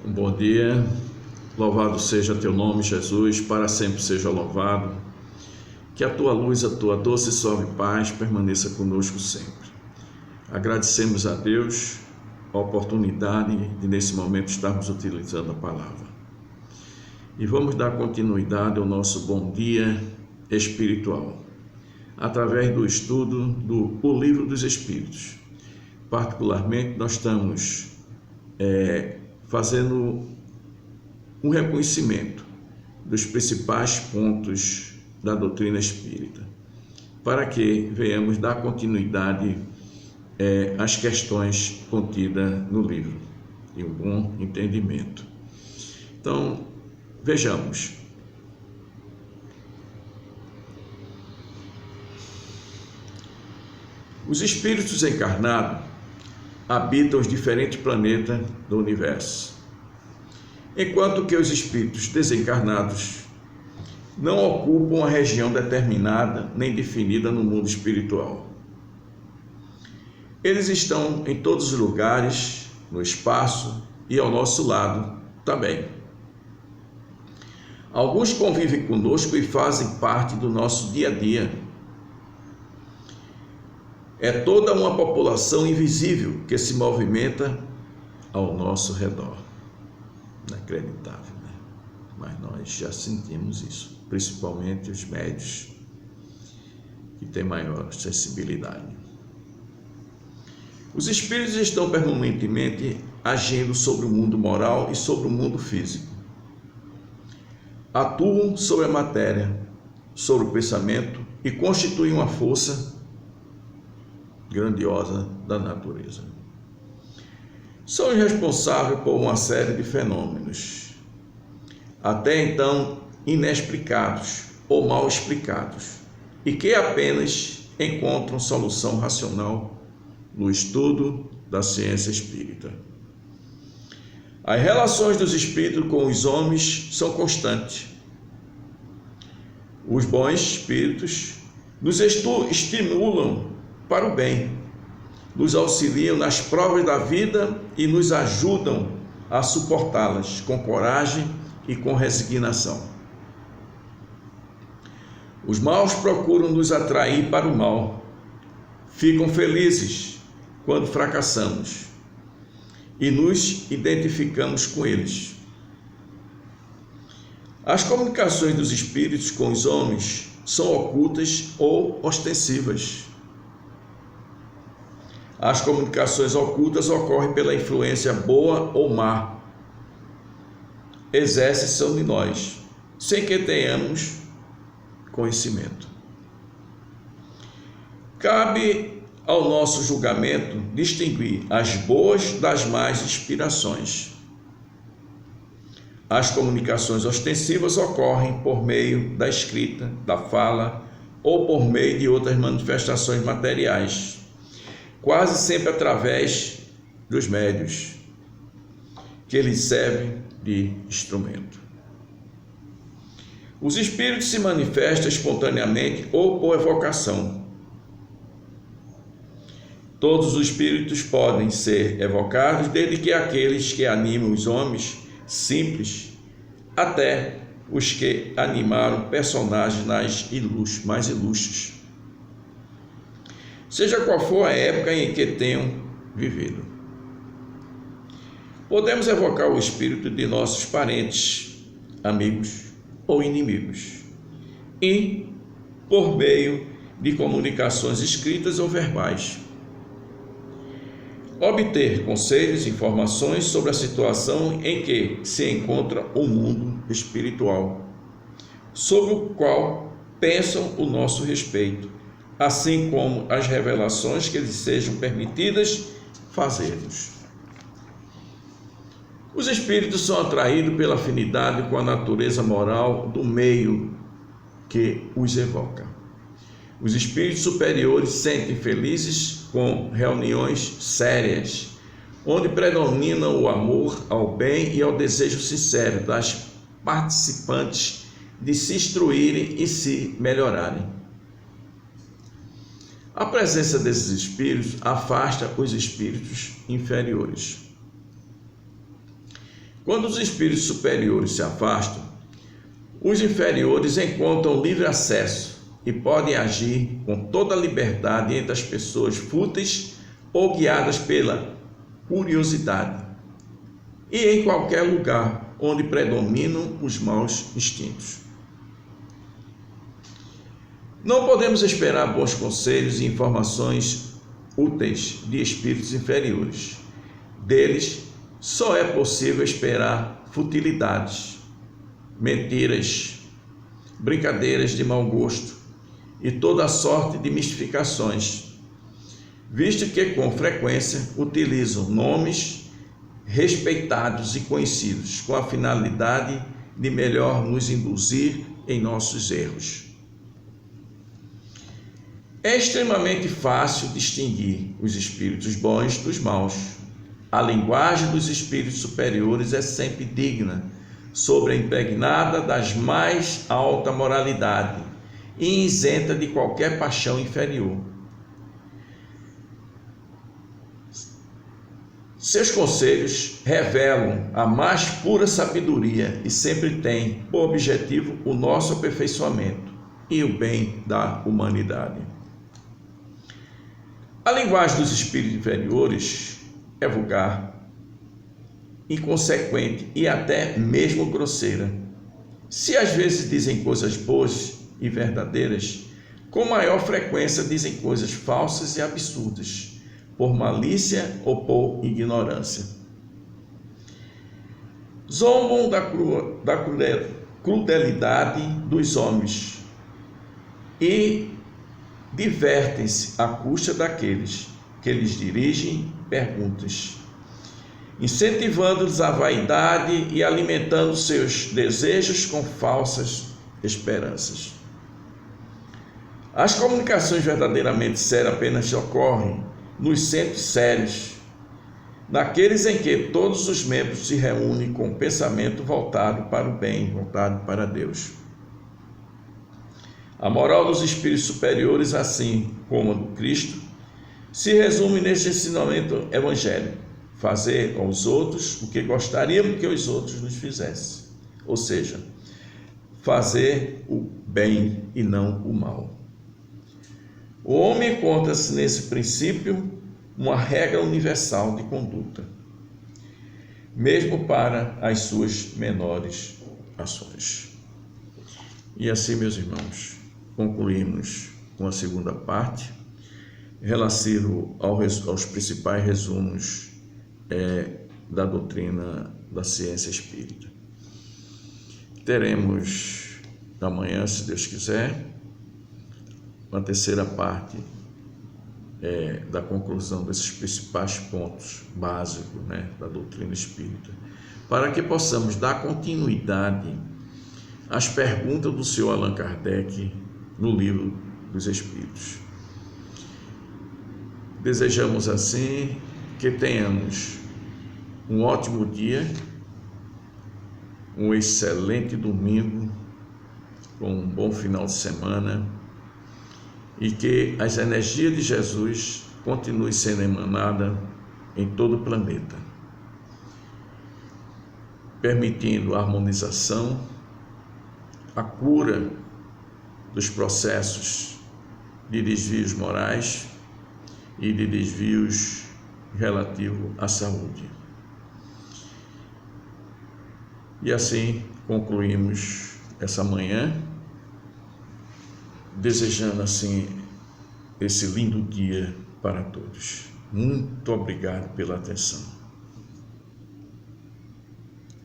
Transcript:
Um bom dia, louvado seja teu nome, Jesus, para sempre seja louvado. Que a tua luz, a tua doce e suave paz permaneça conosco sempre. Agradecemos a Deus a oportunidade de nesse momento estarmos utilizando a palavra. E vamos dar continuidade ao nosso bom dia espiritual, através do estudo do O Livro dos Espíritos. Particularmente, nós estamos fazendo um reconhecimento dos principais pontos da doutrina espírita, para que venhamos dar continuidade às questões contidas no livro e um bom entendimento. Então, vejamos. Os espíritos encarnados habitam os diferentes planetas do universo, enquanto que os espíritos desencarnados não ocupam uma região determinada nem definida no mundo espiritual. Eles estão em todos os lugares, no espaço e ao nosso lado também. Alguns convivem conosco e fazem parte do nosso dia a dia. É toda uma população invisível que se movimenta ao nosso redor. Inacreditável, né? Mas nós já sentimos isso, principalmente os médios que têm maior sensibilidade. Os espíritos estão permanentemente agindo sobre o mundo moral e sobre o mundo físico. Atuam sobre a matéria, sobre o pensamento e constituem uma força grandiosa da natureza. São responsáveis por uma série de fenômenos, até então inexplicados ou mal explicados, e que apenas encontram solução racional no estudo da ciência espírita. As relações dos espíritos com os homens são constantes. Os bons espíritos nos estimulam para o bem, nos auxiliam nas provas da vida e nos ajudam a suportá-las com coragem e com resignação. Os maus procuram nos atrair para o mal, ficam felizes quando fracassamos e nos identificamos com eles. As comunicações dos espíritos com os homens são ocultas ou ostensivas. As comunicações ocultas ocorrem pela influência boa ou má. Exerce-se sobre nós, sem que tenhamos conhecimento. Cabe ao nosso julgamento distinguir as boas das más inspirações. As comunicações ostensivas ocorrem por meio da escrita, da fala ou por meio de outras manifestações materiais, quase sempre através dos médios, que lhes servem de instrumento. Os espíritos se manifestam espontaneamente ou por evocação. Todos os espíritos podem ser evocados, desde que aqueles que animam os homens simples, até os que animaram personagens mais ilustres, seja qual for a época em que tenham vivido. Podemos evocar o espírito de nossos parentes, amigos ou inimigos, e por meio de comunicações escritas ou verbais, obter conselhos e informações sobre a situação em que se encontra o mundo espiritual, sobre o qual pensam o nosso respeito, assim como as revelações que lhes sejam permitidas fazer-nos. Os espíritos são atraídos pela afinidade com a natureza moral do meio que os evoca. Os espíritos superiores sentem felizes com reuniões sérias, onde predomina o amor ao bem e ao desejo sincero das participantes de se instruírem e se melhorarem. A presença desses espíritos afasta os espíritos inferiores. Quando os espíritos superiores se afastam, os inferiores encontram livre acesso e podem agir com toda a liberdade entre as pessoas fúteis ou guiadas pela curiosidade, e em qualquer lugar onde predominam os maus instintos. Não podemos esperar bons conselhos e informações úteis de espíritos inferiores. Deles só é possível esperar futilidades, mentiras, brincadeiras de mau gosto e toda sorte de mistificações, visto que com frequência utilizam nomes respeitados e conhecidos com a finalidade de melhor nos induzir em nossos erros. É extremamente fácil distinguir os espíritos bons dos maus. A linguagem dos espíritos superiores é sempre digna, sobreimpregnada das mais alta moralidade e isenta de qualquer paixão inferior. Seus conselhos revelam a mais pura sabedoria e sempre têm por objetivo o nosso aperfeiçoamento e o bem da humanidade. A linguagem dos espíritos inferiores é vulgar, inconsequente e até mesmo grosseira. Se às vezes dizem coisas boas e verdadeiras, com maior frequência dizem coisas falsas e absurdas, por malícia ou por ignorância. Zombam da crudelidade dos homens e divertem-se à custa daqueles que lhes dirigem perguntas, incentivando-lhes a vaidade e alimentando seus desejos com falsas esperanças. As comunicações verdadeiramente sérias apenas ocorrem nos centros sérios, naqueles em que todos os membros se reúnem com o pensamento voltado para o bem, voltado para Deus. A moral dos espíritos superiores, assim como a do Cristo, se resume neste ensinamento evangélico: fazer aos outros o que gostaríamos que os outros nos fizessem, ou seja, fazer o bem e não o mal. O homem encontra-se nesse princípio uma regra universal de conduta, mesmo para as suas menores ações. E assim, meus irmãos, concluímos com a segunda parte, relativo aos principais resumos da doutrina da ciência espírita. Teremos amanhã, se Deus quiser, uma terceira parte da conclusão desses principais pontos básicos, da doutrina espírita, para que possamos dar continuidade às perguntas do senhor Allan Kardec no Livro dos Espíritos. Desejamos assim que tenhamos um ótimo dia, um excelente domingo, com um bom final de semana, e que as energias de Jesus continuem sendo emanadas em todo o planeta, permitindo a harmonização, a cura dos processos de desvios morais e de desvios relativos à saúde. E assim concluímos essa manhã, desejando assim esse lindo dia para todos. Muito obrigado pela atenção.